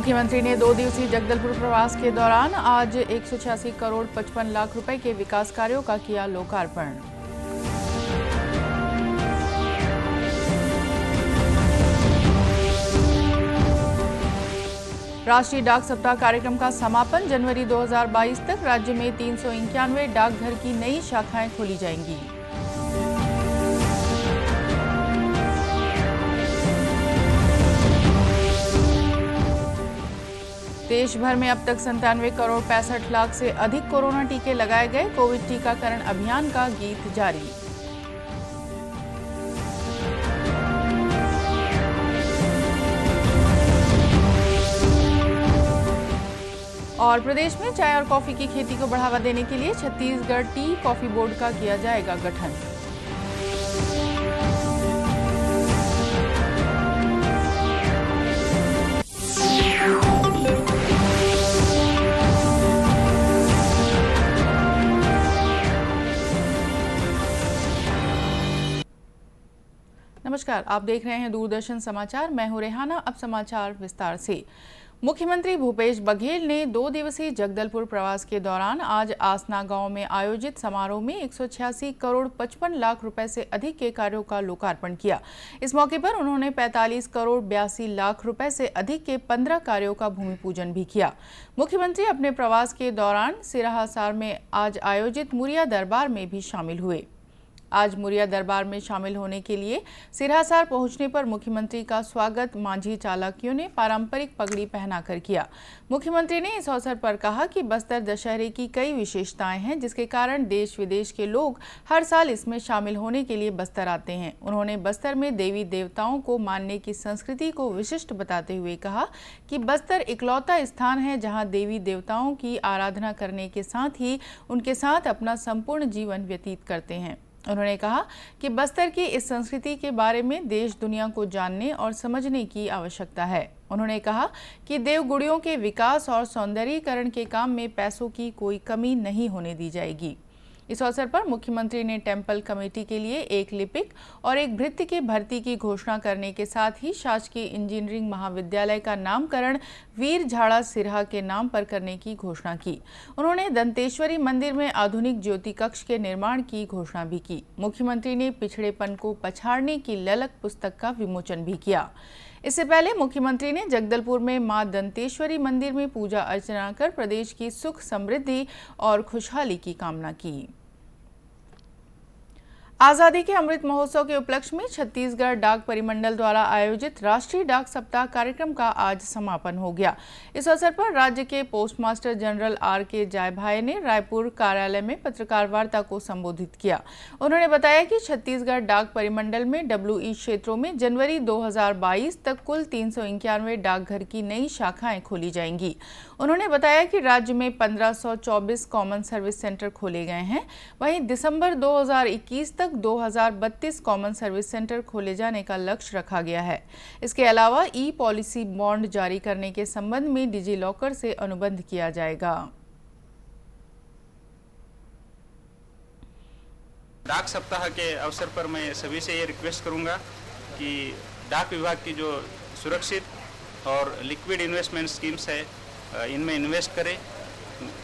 मुख्यमंत्री ने 2 दिवसीय जगदलपुर प्रवास के दौरान आज 186 करोड़ 55 लाख रुपए के विकास कार्यों का किया लोकार्पण। राष्ट्रीय डाक सप्ताह कार्यक्रम का समापन जनवरी 2022 तक राज्य में 391 डाकघर की नई शाखाएं खोली जाएंगी। देश भर में अब तक 97 करोड़ 65 लाख से अधिक कोरोना टीके लगाए गए। कोविड टीकाकरण अभियान का गीत जारी। और प्रदेश में चाय और कॉफी की खेती को बढ़ावा देने के लिए छत्तीसगढ़ टी कॉफी बोर्ड का किया जाएगा गठन। नमस्कार, आप देख रहे हैं दूरदर्शन समाचार। मैं हूं रेहाना। अब समाचार विस्तार से। मुख्यमंत्री भूपेश बघेल ने 2 दिवसीय जगदलपुर प्रवास के दौरान आज आसना गांव में आयोजित समारोह में 186 करोड़ 55 लाख रुपए से अधिक के कार्यों का लोकार्पण किया। इस मौके पर उन्होंने 45 करोड़ 82 लाख रुपए से अधिक के 15 कार्यों का भूमि पूजन भी किया। मुख्यमंत्री अपने प्रवास के दौरान सिराहासार में आज आयोजित मुरिया दरबार में भी शामिल हुए। आज मुरिया दरबार में शामिल होने के लिए सिरहासार पहुंचने पर मुख्यमंत्री का स्वागत मांझी चालाकियों ने पारंपरिक पगड़ी पहनाकर किया। मुख्यमंत्री ने इस अवसर पर कहा कि बस्तर दशहरे की कई विशेषताएं हैं, जिसके कारण देश विदेश के लोग हर साल इसमें शामिल होने के लिए बस्तर आते हैं। उन्होंने बस्तर में देवी देवताओं को मानने की संस्कृति को विशिष्ट बताते हुए कहा कि बस्तर इकलौता स्थान है जहाँ देवी देवताओं की आराधना करने के साथ ही उनके साथ अपना संपूर्ण जीवन व्यतीत करते हैं। उन्होंने कहा कि बस्तर की इस संस्कृति के बारे में देश दुनिया को जानने और समझने की आवश्यकता है। उन्होंने कहा कि देवगुड़ियों के विकास और सौंदर्यीकरण के काम में पैसों की कोई कमी नहीं होने दी जाएगी। इस अवसर पर मुख्यमंत्री ने टेम्पल कमेटी के लिए एक लिपिक और एक भृत्य की भर्ती की घोषणा करने के साथ ही शासकीय इंजीनियरिंग महाविद्यालय का नामकरण वीर झाड़ा सिरहा के नाम पर करने की घोषणा की। उन्होंने दंतेश्वरी मंदिर में आधुनिक ज्योति कक्ष के निर्माण की घोषणा भी की। मुख्यमंत्री ने पिछड़ेपन को पछाड़ने की ललक पुस्तक का विमोचन भी किया। इससे पहले मुख्यमंत्री ने जगदलपुर में मां दंतेश्वरी मंदिर में पूजा अर्चना कर प्रदेश की सुख समृद्धि और खुशहाली की कामना की। आजादी के अमृत महोत्सव के उपलक्ष्य में छत्तीसगढ़ डाक परिमंडल द्वारा आयोजित राष्ट्रीय डाक सप्ताह कार्यक्रम का आज समापन हो गया। इस अवसर पर राज्य के पोस्टमास्टर जनरल R.K. जायभाये ने रायपुर कार्यालय में पत्रकार वार्ता को संबोधित किया। उन्होंने बताया कि छत्तीसगढ़ डाक परिमंडल में WE क्षेत्रों में जनवरी 2022 तक कुल 391 डाकघर की नई शाखाएं खोली जाएंगी। उन्होंने बताया कि राज्य में 1524 कॉमन सर्विस सेंटर खोले गए हैं। वहीं दिसंबर 2021 तक 2032 कॉमन सर्विस सेंटर खोले जाने का लक्ष्य रखा गया है। इसके अलावा ई-पॉलिसी बॉन्ड जारी करने के संबंध में डिजी लॉकर से अनुबंध किया जाएगा। डाक सप्ताह के अवसर पर मैं सभी से ये रिक्वेस्ट करूंगा कि डाक विभाग की जो सुरक्षित और लिक्विड इन्वेस्टमेंट स्कीम्स है इनमें इन्वेस्ट करें।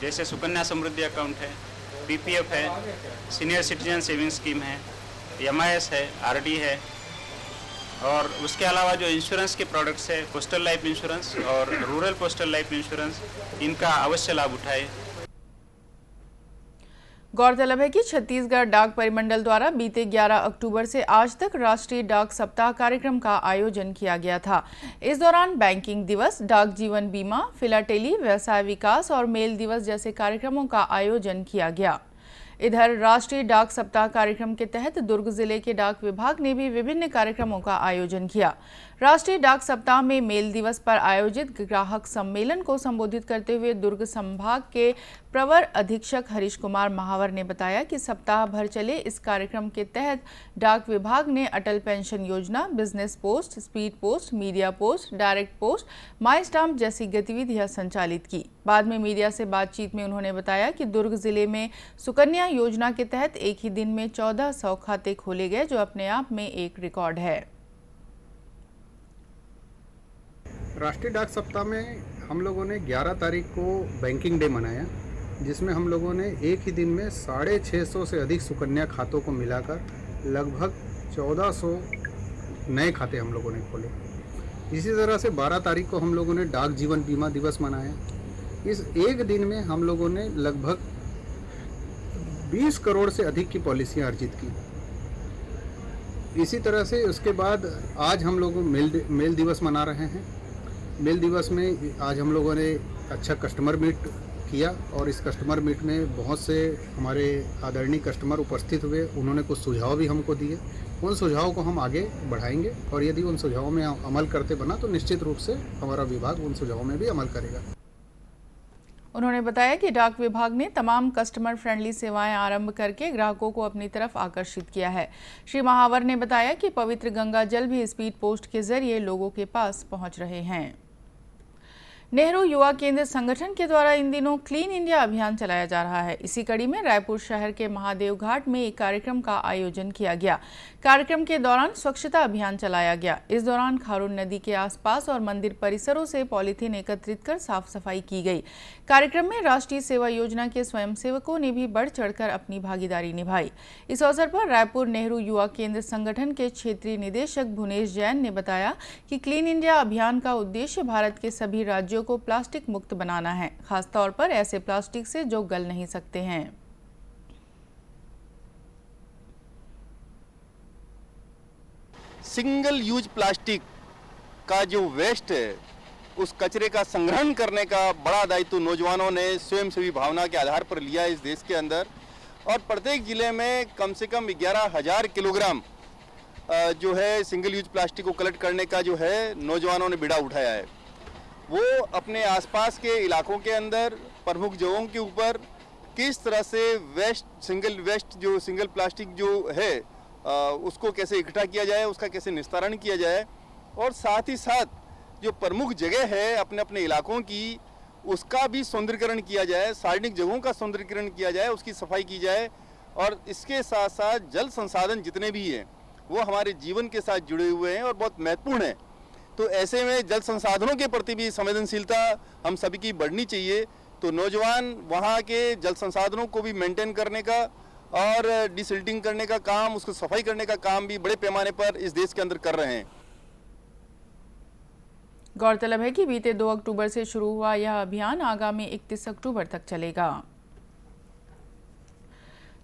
जैसे सुकन्या समृद्धि अकाउंट है, PPF है, सीनियर सिटीजन सेविंग स्कीम है, MIS है, RD है और उसके अलावा जो इंश्योरेंस के प्रोडक्ट्स है, पोस्टल लाइफ इंश्योरेंस और रूरल पोस्टल लाइफ इंश्योरेंस, इनका अवश्य लाभ उठाएं। गौरतलब है कि छत्तीसगढ़ डाक परिमंडल द्वारा बीते 11 अक्टूबर से आज तक राष्ट्रीय डाक सप्ताह कार्यक्रम का आयोजन किया गया था। इस दौरान बैंकिंग दिवस, डाक जीवन बीमा, फिलाटेली, व्यवसाय विकास और मेल दिवस जैसे कार्यक्रमों का आयोजन किया गया। इधर राष्ट्रीय डाक सप्ताह कार्यक्रम के तहत दुर्ग जिले के डाक विभाग ने भी विभिन्न कार्यक्रमों का आयोजन किया। राष्ट्रीय डाक सप्ताह में मेल दिवस पर आयोजित ग्राहक सम्मेलन को संबोधित करते हुए दुर्ग संभाग के प्रवर अधीक्षक हरीश कुमार महावर ने बताया कि सप्ताह भर चले इस कार्यक्रम के तहत डाक विभाग ने Atal pension Yojana, business post, speed post, media post, direct post, my stamp जैसी गतिविधियां संचालित की। बाद में मीडिया से बातचीत में उन्होंने बताया कि दुर्ग जिले में सुकन्या योजना के तहत एक ही दिन में 1400 खाते खोले गए, जो अपने आप में एक रिकॉर्ड है। राष्ट्रीय डाक सप्ताह में हम लोगों ने 11 तारीख को बैंकिंग डे मनाया, जिसमें हम लोगों ने एक ही दिन में 650 से अधिक सुकन्या खातों को मिलाकर लगभग 1400 नए खाते हम लोगों ने खोले। इसी तरह से 12 तारीख को हम लोगों ने डाक जीवन बीमा दिवस मनाया। इस एक दिन में हम लोगों ने लगभग 20 करोड़ से अधिक की पॉलिसियां अर्जित की। इसी तरह से उसके बाद आज हम लोग मेल दिवस मना रहे हैं। मेल दिवस में आज हम लोगों ने अच्छा कस्टमर मीट किया और इस कस्टमर मीट में बहुत से हमारे आदरणीय कस्टमर उपस्थित हुए। उन्होंने कुछ सुझाव भी हमको दिए। उन सुझावों को हम आगे बढ़ाएंगे और यदि उन सुझावों में अमल करते बना तो निश्चित रूप से हमारा विभाग उन सुझावों में भी अमल करेगा। उन्होंने बताया कि डाक विभाग ने तमाम कस्टमर फ्रेंडली सेवाएं आरंभ करके ग्राहकों को अपनी तरफ आकर्षित किया है। श्री महावर ने बताया कि पवित्र गंगा जल भी स्पीड पोस्ट के जरिए लोगों के पास पहुंच रहे हैं। नेहरू युवा केंद्र संगठन के द्वारा इन दिनों क्लीन इंडिया अभियान चलाया जा रहा है। इसी कड़ी में रायपुर शहर के महादेव घाट में एक कार्यक्रम का आयोजन किया गया। कार्यक्रम के दौरान स्वच्छता अभियान चलाया गया। इस दौरान खारून नदी के आसपास और मंदिर परिसरों से पॉलीथीन एकत्रित कर साफ सफाई की गई। कार्यक्रम में राष्ट्रीय सेवा योजना के स्वयंसेवकों ने भी बढ़ चढ़कर अपनी भागीदारी निभाई। इस अवसर पर रायपुर नेहरू युवा केंद्र संगठन के क्षेत्रीय निदेशक भुवनेश जैन ने बताया कि क्लीन इंडिया अभियान का उद्देश्य भारत के सभी राज्यों को प्लास्टिक मुक्त बनाना है, खासतौर पर ऐसे प्लास्टिक से जो गल नहीं सकते हैं। सिंगल यूज प्लास्टिक का जो वेस्ट है, उस कचरे का संग्रहण करने का बड़ा दायित्व नौजवानों ने स्वयंसेवी भावना के आधार पर लिया इस देश के अंदर। और प्रत्येक जिले में कम से कम 11,000 किलोग्राम जो है सिंगल यूज प्लास्टिक को कलेक्ट करने का जो है नौजवानों ने बीड़ा उठाया है। वो अपने आसपास के इलाकों के अंदर प्रमुख जगहों के ऊपर किस तरह से सिंगल प्लास्टिक जो है उसको कैसे इकट्ठा किया जाए, उसका कैसे निस्तारण किया जाए, और साथ ही साथ जो प्रमुख जगह है अपने अपने इलाकों की उसका भी सौंदर्यीकरण किया जाए, सार्वजनिक जगहों का सौंदर्यीकरण किया जाए, उसकी सफाई की जाए। और इसके साथ साथ जल संसाधन जितने भी हैं वो हमारे जीवन के साथ जुड़े हुए हैं और बहुत महत्वपूर्ण हैं। तो ऐसे में जल संसाधनों के प्रति भी संवेदनशीलता हम सभी की बढ़नी चाहिए। तो नौजवान वहाँ के जल संसाधनों को भी मेंटेन करने का और डिसिल्टिंग करने का काम, उसको सफाई करने का काम भी बड़े पैमाने पर इस देश के अंदर कर रहे हैं। गौरतलब है कि बीते 2 अक्टूबर से शुरू हुआ यह अभियान आगामी 31 अक्टूबर तक चलेगा।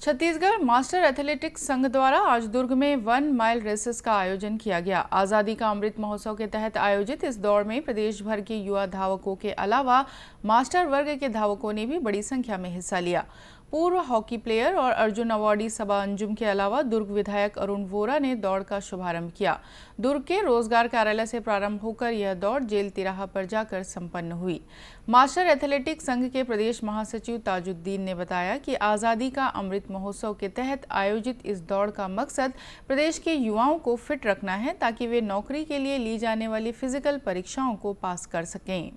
छत्तीसगढ़ मास्टर एथलेटिक्स संघ द्वारा आज दुर्ग में 1 माइल रेसेस का आयोजन किया गया। आज़ादी का अमृत महोत्सव के तहत आयोजित इस दौड़ में प्रदेश भर के युवा धावकों के अलावा मास्टर वर्ग के धावकों ने भी बड़ी संख्या में हिस्सा लिया। पूर्व हॉकी प्लेयर और अर्जुन अवार्डी सबा अंजुम के अलावा दुर्ग विधायक अरुण वोरा ने दौड़ का शुभारंभ किया। दुर्ग के रोजगार कार्यालय से प्रारंभ होकर यह दौड़ जेल तिराहा पर जाकर संपन्न हुई। मास्टर एथलेटिक्स संघ के प्रदेश महासचिव ताजुद्दीन ने बताया कि आज़ादी का अमृत महोत्सव के तहत आयोजित इस दौड़ का मकसद प्रदेश के युवाओं को फिट रखना है ताकि वे नौकरी के लिए ली जाने वाली फिजिकल परीक्षाओं को पास कर सकें।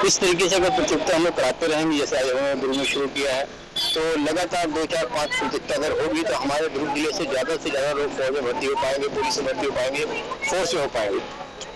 इस तरीके से अगर प्रतियोगिता हम लोग कराते रहेंगे, जैसे आज हमने दुर्ग में शुरू किया है, तो लगातार 2, 4, 5 प्रतियोगिता अगर होगी तो हमारे दुर्ग जिले से ज़्यादा लोग फौज में भर्ती हो पाएंगे, पुलिस में भर्ती हो पाएंगे, फोर्स में हो पाएंगे।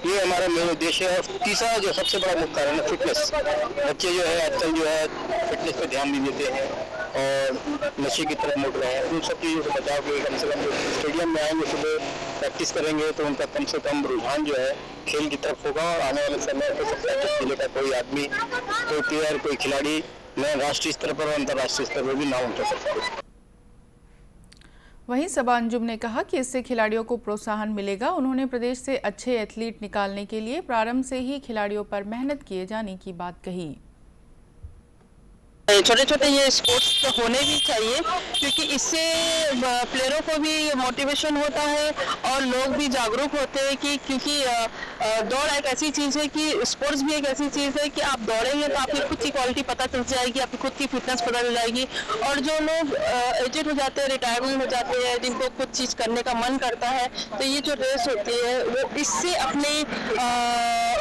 ये हमारा मेन उद्देश्य है। और तीसरा जो सबसे बड़ा मुख्य कारण है फिटनेस। बच्चे जो है आजकल जो है फिटनेस पर ध्यान नहीं देते हैं और नशे की तरफ मुड़ रहे हैं। उन सब चीज़ों से बचाव के लिए कम से कम स्टेडियम में आएंगे, सुबह प्रैक्टिस करेंगे तो उनका कम से कम रुझान जो है खेल की तरफ होगा। और आने वाले समय में सबसे जिले का कोई आदमी, कोई प्लेयर, कोई खिलाड़ी नए राष्ट्रीय स्तर पर और अंतर्राष्ट्रीय स्तर पर भी नाम उठा सकते हैं। वहीं सबा अंजुम ने कहा कि इससे खिलाड़ियों को प्रोत्साहन मिलेगा। उन्होंने प्रदेश से अच्छे एथलीट निकालने के लिए प्रारंभ से ही खिलाड़ियों पर मेहनत किए जाने की बात कही। छोटे छोटे ये स्पोर्ट्स तो होने भी चाहिए, क्योंकि इससे प्लेयरों को भी मोटिवेशन होता है और लोग भी जागरूक होते हैं कि क्योंकि दौड़ एक ऐसी चीज़ है कि स्पोर्ट्स भी एक ऐसी चीज़ है कि आप दौड़ेंगे तो आपकी खुद की क्वालिटी पता चल जाएगी, आपकी खुद की फिटनेस पता चल जाएगी। और जो लोग एजेड हो जाते हैं, रिटायरमेंट हो जाते हैं, जिनको कुछ चीज़ करने का मन करता है, तो ये जो रेस होती है वो इससे अपनी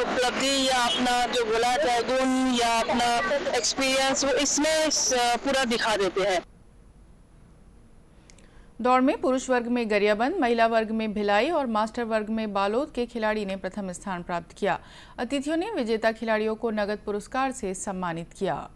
उपलब्धि या अपना जो बोला जाए गुण या अपना एक्सपीरियंस वो इसमें पूरा दिखा देते हैं। दौड़ में पुरुष वर्ग में गरियाबंद, महिला वर्ग में भिलाई और मास्टर वर्ग में बालोद के खिलाड़ी ने प्रथम स्थान प्राप्त किया। अतिथियों ने विजेता खिलाड़ियों को नगद पुरस्कार से सम्मानित किया।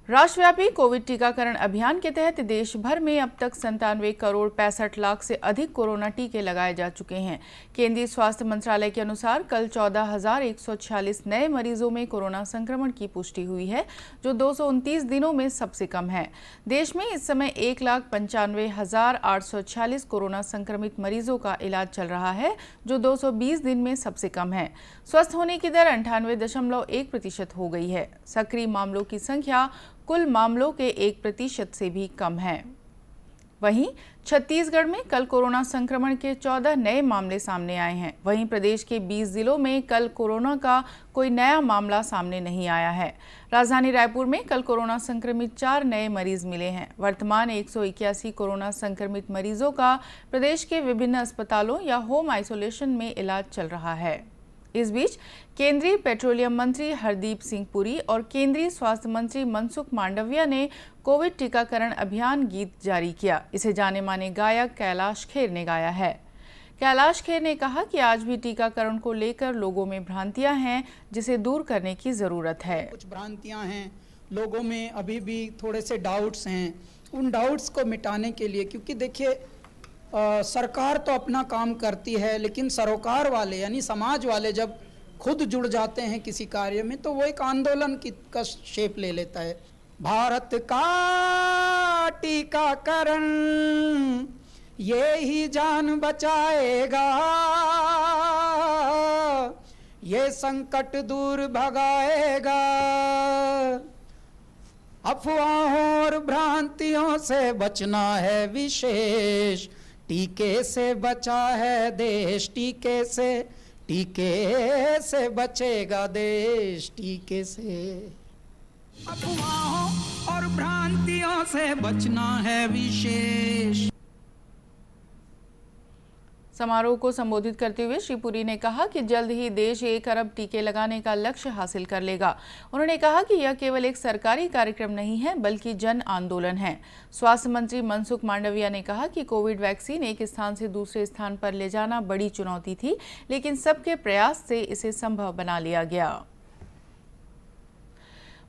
राष्ट्रव्यापी कोविड टीकाकरण अभियान के तहत देश भर में अब तक 97 करोड़ 65 लाख से अधिक कोरोना टीके लगाए जा चुके हैं। केंद्रीय स्वास्थ्य मंत्रालय के अनुसार कल 14,146 नए मरीजों में कोरोना संक्रमण की पुष्टि हुई है, जो 229 दिनों में सबसे कम है। देश में इस समय 1,95,846 कोरोना संक्रमित मरीजों का इलाज चल रहा है, जो 220 दिन में सबसे कम है। स्वस्थ होने की दर 98.1% हो गई है। सक्रिय मामलों की संख्या कुल मामलों के 1% से भी कम है। वहीं छत्तीसगढ़ में कल कोरोना संक्रमण के 14 नए मामले सामने आए हैं। वहीं प्रदेश के 20 जिलों में कल कोरोना का कोई नया मामला सामने नहीं आया है। राजधानी रायपुर में कल कोरोना संक्रमित 4 नए मरीज मिले हैं। वर्तमान 181 कोरोना संक्रमित मरीजों का प्रदेश के विभिन्न अस्पतालों या होम आइसोलेशन में इलाज चल रहा है। इस बीच केंद्रीय पेट्रोलियम मंत्री हरदीप सिंह पुरी और केंद्रीय स्वास्थ्य मंत्री मनसुख मांडविया ने कोविड टीकाकरण अभियान गीत जारी किया। इसे जाने माने गायक कैलाश खेर ने गाया है। कैलाश खेर ने कहा कि आज भी टीकाकरण को लेकर लोगों में भ्रांतियां हैं, जिसे दूर करने की जरूरत है। कुछ भ्रांतियां हैं लोगों में, अभी भी थोड़े से डाउट्स हैं। उन डाउट्स को मिटाने के लिए, क्योंकि देखिए सरकार तो अपना काम करती है, लेकिन सरोकार वाले यानी समाज वाले जब खुद जुड़ जाते हैं किसी कार्य में तो वो एक आंदोलन का शेप ले लेता है। भारत का टीकाकरण ये ही जान बचाएगा, ये संकट दूर भगाएगा, अफवाहों और भ्रांतियों से बचना है विशेष, टीके से बचा है देश, टीके से बचेगा देश, टीके से। अफवाहों और भ्रांतियों से बचना है विशेष। समारोह को संबोधित करते हुए श्री पुरी ने कहा कि जल्द ही देश 1 अरब टीके लगाने का लक्ष्य हासिल कर लेगा। उन्होंने कहा कि यह केवल एक सरकारी कार्यक्रम नहीं है, बल्कि जन आंदोलन है। स्वास्थ्य मंत्री मनसुख मांडविया ने कहा कि कोविड वैक्सीन एक स्थान से दूसरे स्थान पर ले जाना बड़ी चुनौती थी, लेकिन सबके प्रयास से इसे संभव बना लिया गया।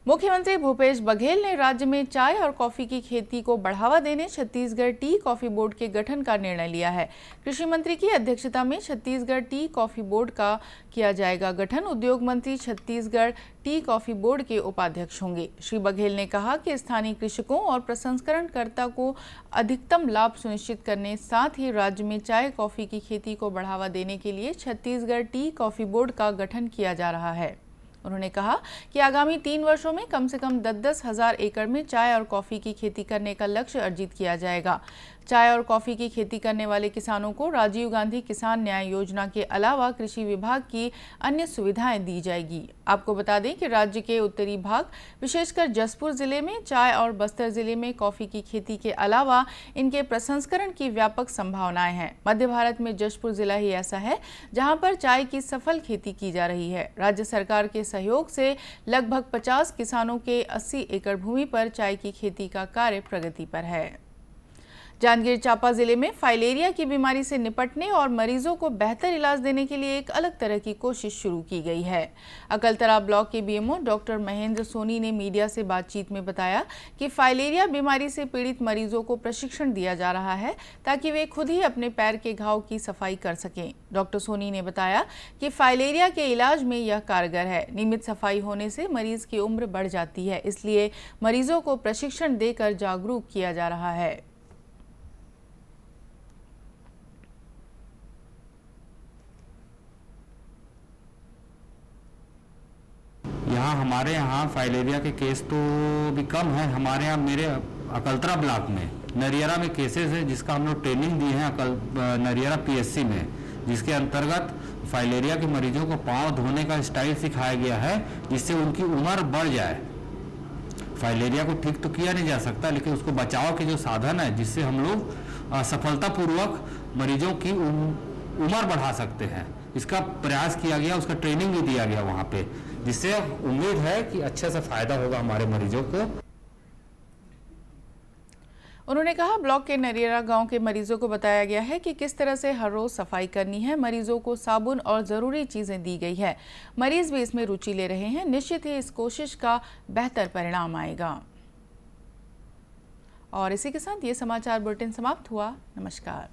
मुख्यमंत्री भूपेश बघेल ने राज्य में चाय और कॉफी की खेती को बढ़ावा देने छत्तीसगढ़ टी कॉफी बोर्ड के गठन का निर्णय लिया है। कृषि मंत्री की अध्यक्षता में छत्तीसगढ़ टी कॉफी बोर्ड का किया जाएगा गठन। उद्योग मंत्री छत्तीसगढ़ टी कॉफी बोर्ड के उपाध्यक्ष होंगे। श्री बघेल ने कहा कि स्थानीय कृषकों और प्रसंस्करणकर्ता को अधिकतम लाभ सुनिश्चित करने, साथ ही राज्य में चाय कॉफी की खेती को बढ़ावा देने के लिए छत्तीसगढ़ टी कॉफी बोर्ड का गठन किया जा रहा है। उन्होंने कहा कि आगामी 3 वर्षों में कम से कम 10-10 हज़ार एकड़ में चाय और कॉफ़ी की खेती करने का लक्ष्य अर्जित किया जाएगा। चाय और कॉफ़ी की खेती करने वाले किसानों को राजीव गांधी किसान न्याय योजना के अलावा कृषि विभाग की अन्य सुविधाएं दी जाएगी। आपको बता दें कि राज्य के उत्तरी भाग, विशेषकर जसपुर जिले में चाय और बस्तर जिले में कॉफ़ी की खेती के अलावा इनके प्रसंस्करण की व्यापक संभावनाएं हैं। मध्य भारत में जसपुर जिला ही ऐसा है जहां पर चाय की सफल खेती की जा रही है। राज्य सरकार के सहयोग से लगभग 50 किसानों के 80 एकड़ भूमि पर चाय की खेती का कार्य प्रगति पर है। जांजगीर चांपा जिले में फाइलेरिया की बीमारी से निपटने और मरीजों को बेहतर इलाज देने के लिए एक अलग तरह की कोशिश शुरू की गई है। अकलतरा ब्लॉक के बीएमओ डॉक्टर महेंद्र सोनी ने मीडिया से बातचीत में बताया कि फाइलेरिया बीमारी से पीड़ित मरीजों को प्रशिक्षण दिया जा रहा है ताकि वे खुद ही अपने पैर के घाव की सफाई कर सकें। डॉक्टर सोनी ने बताया कि फाइलेरिया के इलाज में यह कारगर है। नियमित सफाई होने से मरीज की उम्र बढ़ जाती है, इसलिए मरीजों को प्रशिक्षण देकर जागरूक किया जा रहा है। हमारे यहाँ फाइलेरिया के केस तो भी कम है। हमारे यहाँ मेरे अकलतरा ब्लॉक में नरियरा में केसेस है, जिसका हम लोग ट्रेनिंग दी है नरियरा पीएससी में, जिसके अंतर्गत फाइलेरिया के मरीजों को पाँव धोने का स्टाइल सिखाया गया है, जिससे उनकी उम्र बढ़ जाए। फाइलेरिया को ठीक तो किया नहीं जा सकता, लेकिन उसको बचाव के जो साधन है, जिससे हम लोग सफलतापूर्वक मरीजों की उम्र बढ़ा सकते हैं, इसका प्रयास किया गया। उसका ट्रेनिंग भी दिया गया वहाँ पे, जिससे उम्मीद है कि अच्छे से फायदा होगा हमारे मरीजों को। उन्होंने कहा ब्लॉक के नरियरा गांव के मरीजों को बताया गया है कि किस तरह से हर रोज सफाई करनी है। मरीजों को साबुन और जरूरी चीजें दी गई है। मरीज भी इसमें रुचि ले रहे हैं। निश्चित ही इस कोशिश का बेहतर परिणाम आएगा। और इसी के साथ ये समाचार बुलेटिन समाप्त हुआ। नमस्कार।